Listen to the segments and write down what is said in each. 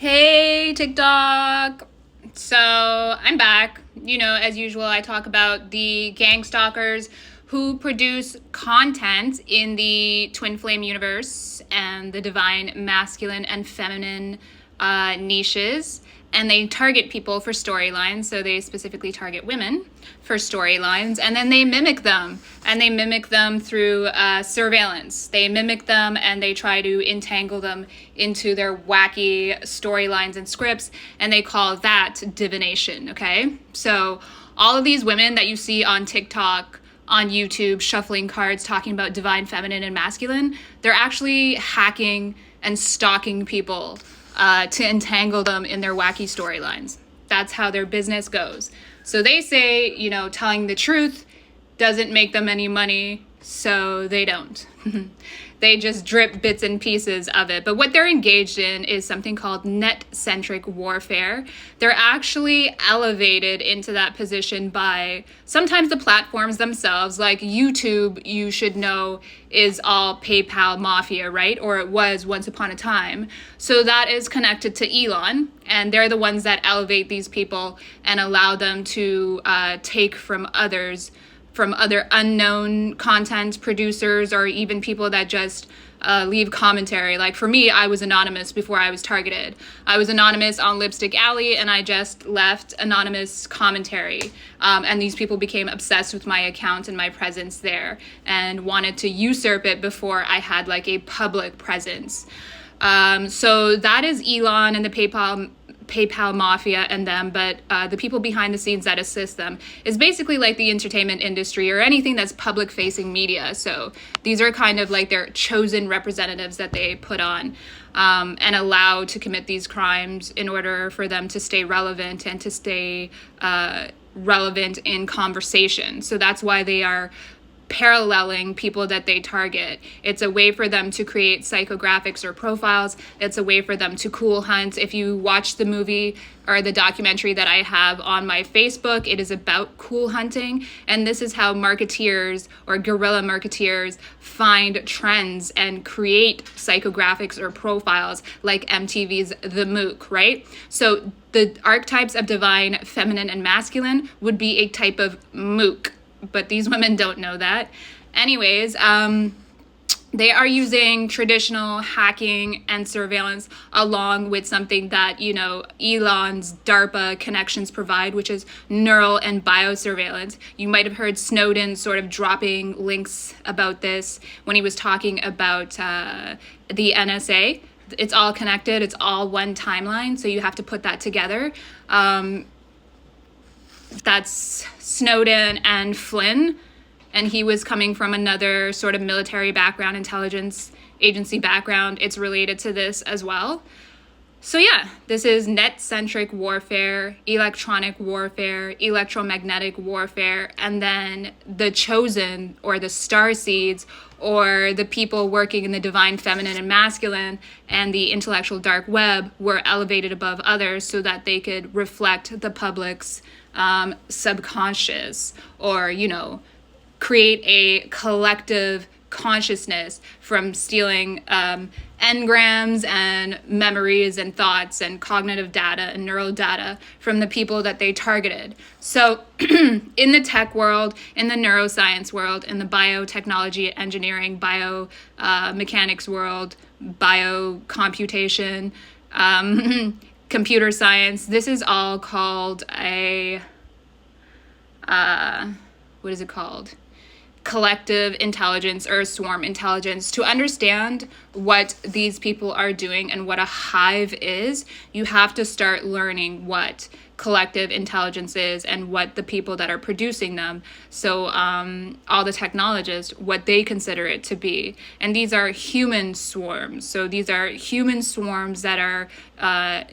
Hey, TikTok. So I'm back. As usual, I talk about the gang stalkers who produce content in the twin flame universe and the divine masculine and feminine niches. And they target people for storylines. So they specifically target women for storylines. And then they mimic them. And they mimic them through surveillance. They mimic them and they try to entangle them into their wacky storylines and scripts. And they call that divination. Okay? So all of these women that you see on TikTok, on YouTube, shuffling cards, talking about divine feminine and masculine, they're actually hacking and stalking people to entangle them in their wacky storylines. That's how their business goes. So they say, telling the truth doesn't make them any money, so they don't. They just drip bits and pieces of it. But what they're engaged in is something called net-centric warfare. They're actually elevated into that position by sometimes the platforms themselves, like YouTube, you should know, is all PayPal mafia, right? Or it was once upon a time. So that is connected to Elon, and they're the ones that elevate these people and allow them to take from others, from other unknown content producers, or even people that just leave commentary. Like for me, I was anonymous before I was targeted. I was anonymous on Lipstick Alley, and I just left anonymous commentary. And these people became obsessed with my account and my presence there and wanted to usurp it before I had like a public presence. So that is Elon and the PayPal mafia and them, but the people behind the scenes that assist them is basically like the entertainment industry or anything that's public facing media. So these are kind of like their chosen representatives that they put on and allow to commit these crimes in order for them to stay relevant and to stay relevant in conversation. So that's why they are paralleling people that they target. It's a way for them to create psychographics or profiles. It's a way for them to cool hunt. If you watch the movie or the documentary that I have on my Facebook, it is about cool hunting. And this is how marketeers or guerrilla marketeers find trends and create psychographics or profiles like MTV's The Mook, right? So the archetypes of divine, feminine, and masculine would be a type of mook. But these women don't know that. Anyways, they are using traditional hacking and surveillance along with something that, Elon's DARPA connections provide, which is neural and biosurveillance. You might have heard Snowden sort of dropping links about this when he was talking about the NSA. It's all connected. It's all one timeline. So you have to put that together. That's Snowden and Flynn, and he was coming from another sort of military background, intelligence agency background. It's related to this as well. So yeah, this is net-centric warfare, electronic warfare, electromagnetic warfare, and then the chosen or the star seeds or the people working in the divine feminine and masculine and the intellectual dark web were elevated above others so that they could reflect the public's subconscious, or create a collective consciousness from stealing engrams and memories and thoughts and cognitive data and neural data from the people that they targeted. So in the tech world, in the neuroscience world, in the biotechnology, engineering, biomechanics world, biocomputation, computer science, this is all called what is it called? Collective intelligence or swarm intelligence. To understand what these people are doing and what a hive is, you have to start learning what collective intelligence is and what the people that are producing them, so all the technologists, what they consider it to be. And these are human swarms. So these are human swarms that are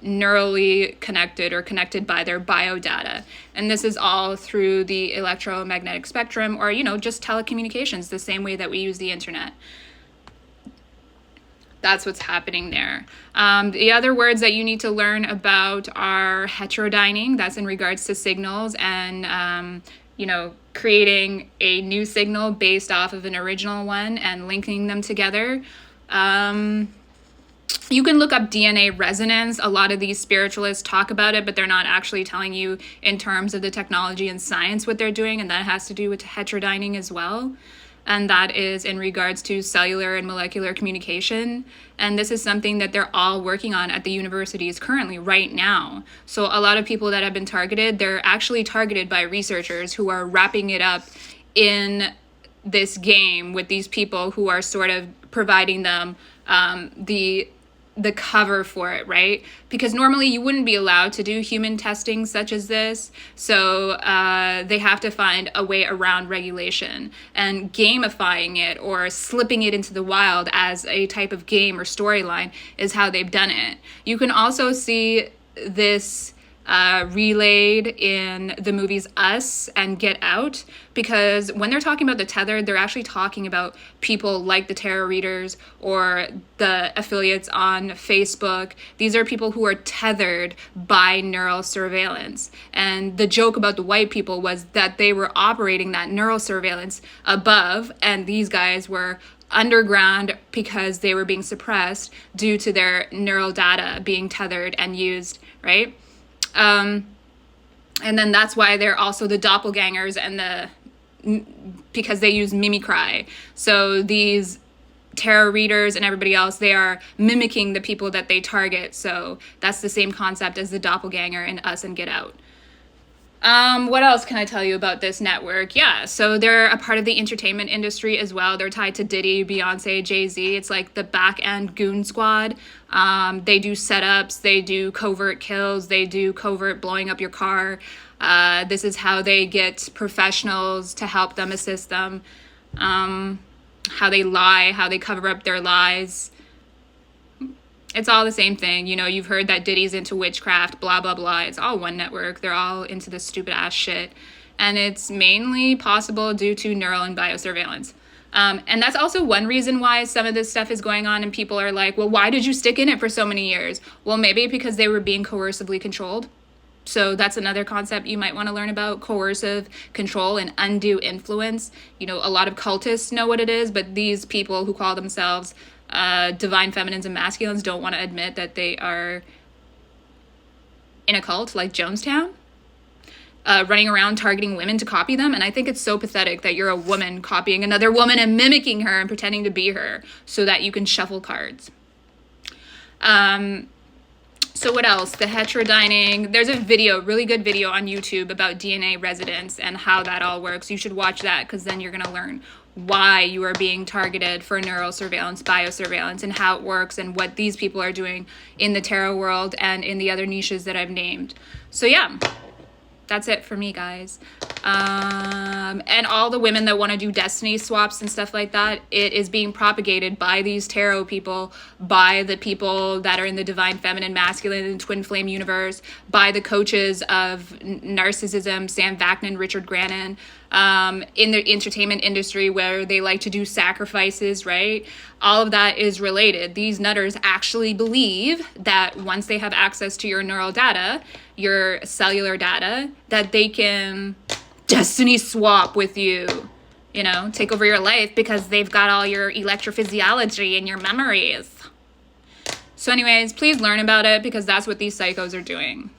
neurally connected or connected by their biodata. And this is all through the electromagnetic spectrum, or just telecommunications, the same way that we use the internet. That's what's happening there. The other words that you need to learn about are heterodyning. That's in regards to signals and, creating a new signal based off of an original one and linking them together. You can look up DNA resonance. A lot of these spiritualists talk about it, but they're not actually telling you in terms of the technology and science what they're doing, and that has to do with heterodyning as well. And that is in regards to cellular and molecular communication. And this is something that they're all working on at the universities currently, right now. So a lot of people that have been targeted, they're actually targeted by researchers who are wrapping it up in this game with these people who are sort of providing them the cover for it, right? Because normally you wouldn't be allowed to do human testing such as this. So they have to find a way around regulation, and gamifying it or slipping it into the wild as a type of game or storyline is how they've done it. You can also see this relayed in the movies Us and Get Out, because when they're talking about the tethered, they're actually talking about people like the tarot readers or the affiliates on Facebook. These are people who are tethered by neural surveillance. And the joke about the white people was that they were operating that neural surveillance above, and these guys were underground because they were being suppressed due to their neural data being tethered and used, right? And then that's why they're also the doppelgangers because they use mimicry. So these tarot readers and everybody else, they are mimicking the people that they target. So that's the same concept as the doppelganger in Us and Get Out. What else can I tell you about this network? Yeah, so they're a part of the entertainment industry as well. They're tied to Diddy, Beyonce, Jay-Z. It's like the back-end goon squad. They do setups, they do covert kills, they do covert blowing up your car. This is how they get professionals to help them, assist them. How they lie, how they cover up their lies. It's all the same thing. You know, you've heard that Diddy's into witchcraft, blah, blah, blah. It's all one network. They're all into this stupid ass shit. And it's mainly possible due to neural and biosurveillance. And that's also one reason why some of this stuff is going on, and people are like, well, why did you stick in it for so many years? Well, maybe because they were being coercively controlled. So that's another concept you might want to learn about: coercive control and undue influence. You know, a lot of cultists know what it is, but these people who call themselves divine feminines and masculines don't want to admit that they are in a cult like Jonestown, running around targeting women to copy them. And I think it's so pathetic that you're a woman copying another woman and mimicking her and pretending to be her so that you can shuffle cards. So what else? The heterodyning. There's a video, really good video on YouTube about DNA residence and how that all works. You should watch that, because then you're going to learn why you are being targeted for neural surveillance, biosurveillance, and how it works, and what these people are doing in the tarot world and in the other niches that I've named. So yeah, that's it for me, guys. And all the women that want to do destiny swaps and stuff like that, it is being propagated by these tarot people, by the people that are in the divine feminine, masculine, and twin flame universe, by the coaches of narcissism, Sam Vaknin, Richard Grannon, in the entertainment industry, where they like to do sacrifices, right? All of that is related. These nutters actually believe that once they have access to your neural data, your cellular data, that they can destiny swap with you, you know, take over your life because they've got all your electrophysiology and your memories. So anyways, please learn about it, because that's what these psychos are doing.